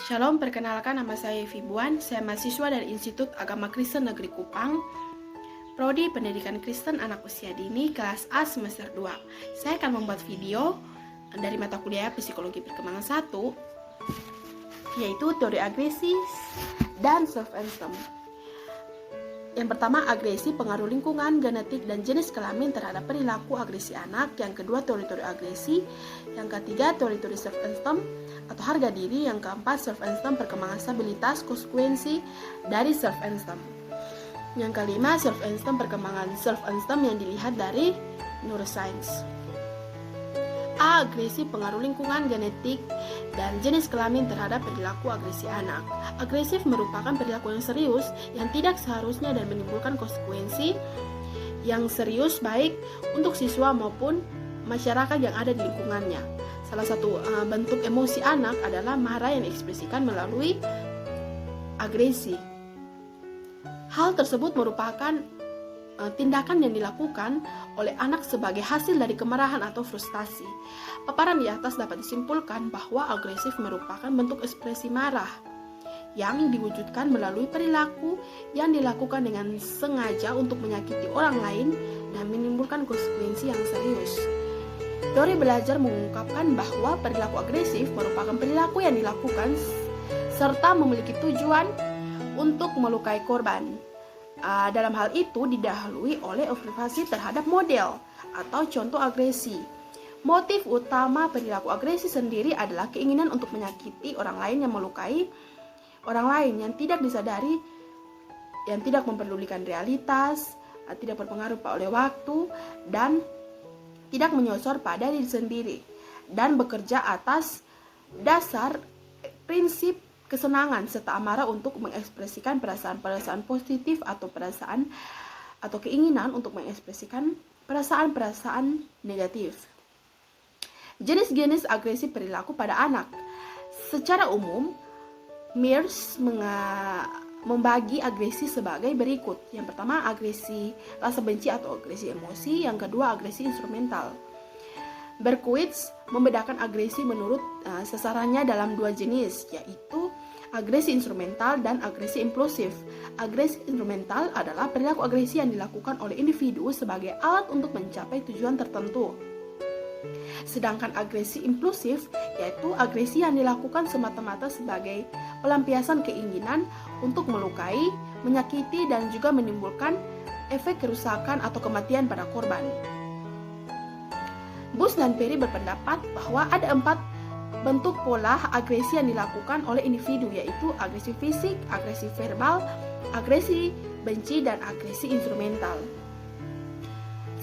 Shalom, perkenalkan nama saya Evi Buan. Saya mahasiswa dari Institut Agama Kristen Negeri Kupang, Prodi Pendidikan Kristen Anak Usia Dini, kelas A semester 2. Saya akan membuat video dari mata kuliah Psikologi Perkembangan 1, yaitu teori agresi dan self-esteem. Yang pertama, agresi, pengaruh lingkungan, genetik, dan jenis kelamin terhadap perilaku agresi anak. Yang kedua, teori-teori agresi. Yang ketiga, teori-teori self-esteem atau harga diri. Yang keempat, self-esteem, perkembangan stabilitas, konsekuensi dari self-esteem. Yang kelima, self-esteem, perkembangan self-esteem yang dilihat dari neuroscience. A. Agresi, pengaruh lingkungan, genetik, dan jenis kelamin terhadap perilaku agresi anak. Agresif merupakan perilaku yang serius, yang tidak seharusnya dan menimbulkan konsekuensi yang serius baik untuk siswa maupun masyarakat yang ada di lingkungannya. Salah satu bentuk emosi anak adalah marah yang diekspresikan melalui agresi. Hal tersebut merupakan tindakan yang dilakukan oleh anak sebagai hasil dari kemarahan atau frustasi. Paparan di atas dapat disimpulkan bahwa agresif merupakan bentuk ekspresi marah yang diwujudkan melalui perilaku yang dilakukan dengan sengaja untuk menyakiti orang lain dan menimbulkan konsekuensi yang serius. Teori belajar mengungkapkan bahwa perilaku agresif merupakan perilaku yang dilakukan serta memiliki tujuan untuk melukai korban. Dalam hal itu didahului oleh observasi terhadap model atau contoh agresi. Motif utama perilaku agresi sendiri adalah keinginan untuk menyakiti orang lain yang melukai orang lain yang tidak disadari, yang tidak memperdulikan realitas, tidak berpengaruh oleh waktu, dan tidak menyosor pada diri sendiri, dan bekerja atas dasar prinsip kesenangan serta amarah untuk mengekspresikan perasaan-perasaan positif atau perasaan atau keinginan untuk mengekspresikan perasaan-perasaan negatif. Jenis-jenis agresi perilaku pada anak. Secara umum, Mears membagi agresi sebagai berikut. Yang pertama, agresi rasa benci atau agresi emosi. Yang kedua, agresi instrumental. Berkowitz membedakan agresi menurut sasarannya dalam dua jenis, yaitu agresi instrumental dan agresi impulsif. Agresi instrumental adalah perilaku agresi yang dilakukan oleh individu sebagai alat untuk mencapai tujuan tertentu. Sedangkan agresi impulsif yaitu agresi yang dilakukan semata-mata sebagai pelampiasan keinginan untuk melukai, menyakiti, dan juga menimbulkan efek kerusakan atau kematian pada korban. Bush dan Perry berpendapat bahwa ada 4 bentuk pola agresi yang dilakukan oleh individu, yaitu agresi fisik, agresi verbal, agresi benci, dan agresi instrumental.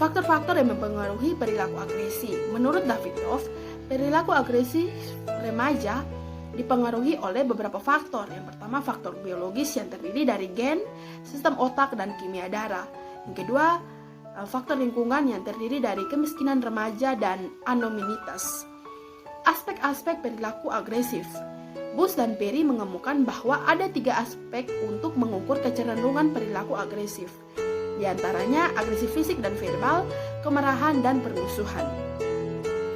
Faktor-faktor yang mempengaruhi perilaku agresi. Menurut Davidoff, perilaku agresi remaja dipengaruhi oleh beberapa faktor. Yang pertama, faktor biologis yang terdiri dari gen, sistem otak, dan kimia darah. Yang kedua, faktor lingkungan yang terdiri dari kemiskinan remaja dan anonimitas. Aspek-aspek perilaku agresif. Bush dan Perry mengemukakan bahwa ada 3 aspek untuk mengukur kecenderungan perilaku agresif. Di antaranya agresi fisik dan verbal, kemarahan, dan permusuhan.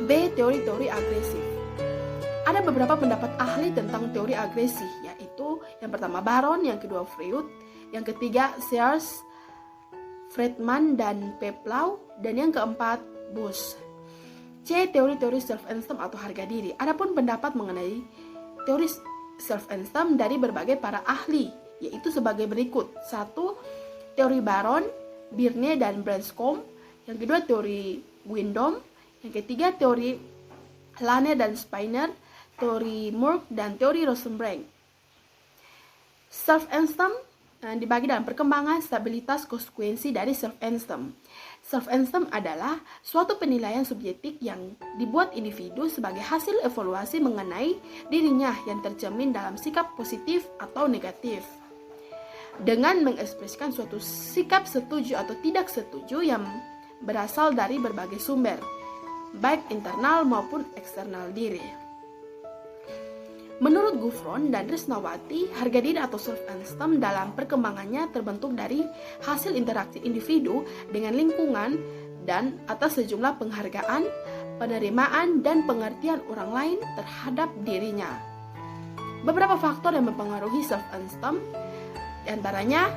B. Teori-teori agresif. Ada beberapa pendapat ahli tentang teori agresi, yaitu yang pertama Baron, yang kedua Freud, yang ketiga Sears, Friedman, dan Peplau, dan yang keempat Bush. C. Teori-teori self-esteem atau harga diri. Adapun pendapat mengenai teori self-esteem dari berbagai para ahli, yaitu sebagai berikut. 1. Teori Baron, Birne, dan Branscombe. Yang kedua teori Wyndham. Yang ketiga teori Lane dan Spiner, teori Murk, dan teori Rosenberg. Self-esteem dibagi dalam perkembangan, stabilitas, konsekuensi dari self-esteem. Self-esteem adalah suatu penilaian subjektif yang dibuat individu sebagai hasil evaluasi mengenai dirinya yang tercermin dalam sikap positif atau negatif, dengan mengekspresikan suatu sikap setuju atau tidak setuju yang berasal dari berbagai sumber, baik internal maupun eksternal diri. Menurut Gufron dan Risnawati, harga diri atau self-esteem dalam perkembangannya terbentuk dari hasil interaksi individu dengan lingkungan dan atas sejumlah penghargaan, penerimaan, dan pengertian orang lain terhadap dirinya. Beberapa faktor yang mempengaruhi self-esteem, diantaranya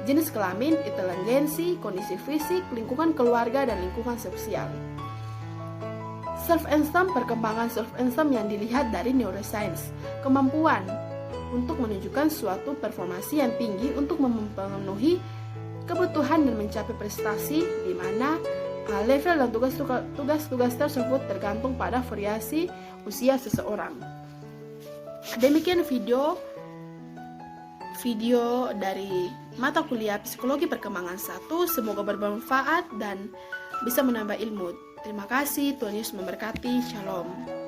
jenis kelamin, inteligensi, kondisi fisik, lingkungan keluarga, dan lingkungan sosial. Self-esteem, perkembangan self-esteem yang dilihat dari neuroscience, kemampuan untuk menunjukkan suatu performasi yang tinggi untuk memenuhi kebutuhan dan mencapai prestasi, di mana level dan tugas-tugas tersebut tergantung pada variasi usia seseorang. Demikian video dari mata kuliah Psikologi Perkembangan 1. Semoga bermanfaat dan bisa menambah ilmu. Terima kasih, Tuhan Yesus memberkati. Shalom.